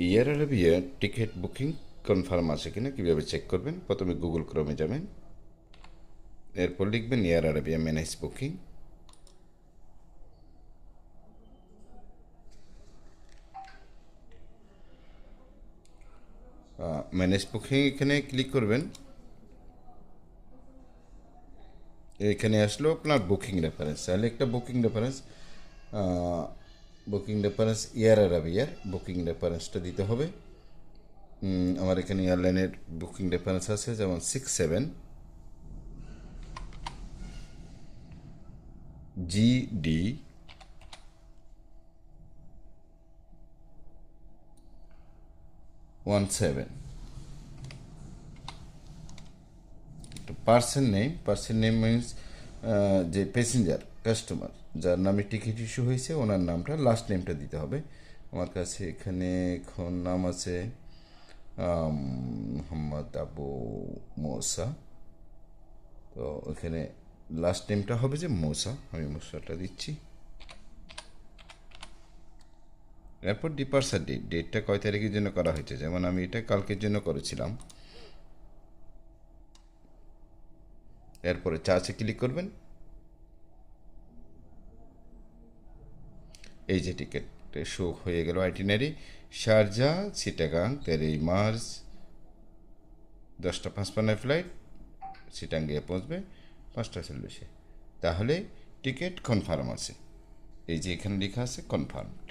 Air Arabia ticket booking confirm আছে কিনা কীভাবে চেক করবেন? প্রথমে গুগল ক্রোমে যাবেন, এরপর লিখবেন air Arabia manage booking. Manage booking এখানে ক্লিক করবেন। এখানে আসলো আপনার বুকিং রেফারেন্স, তাহলে একটা বুকিং রেফারেন্স এয়ার আরাবিয়ার বুকিং রেফারেন্সটা দিতে হবে। আমার এখানে এয়ারলাইনের বুকিং রেফারেন্স আছে, যেমন 67GD17। পার্সন নেম মিনস যে প্যাসেঞ্জার কাস্টমার যার নামে টিকিট ইস্যু হয়েছে ওনার নামটা, লাস্ট নেমটা দিতে হবে। আমার কাছে এখানে এখন নাম আছে মোহাম্মদ আবু মোসা, তো এখানে লাস্ট নেমটা হবে যে মোসা, আমি মোসাটা দিচ্ছি। এরপর ডিপার্চার ডেটটা কয় তারিখের জন্য করা হয়েছে, যেমন আমি এটা কালকের জন্য করেছিলাম। এরপরে চার্জে ক্লিক করবেন। এই যে টিকিট শো হয়ে গেল, itinerary Sharjah Chittagong 13 March 10:55 flight, Chittagong গিয়ে পৌঁছবে 5:40। তাহলে টিকিট কনফার্ম আছে, এই যে এখানে লেখা আছে কনফার্মড।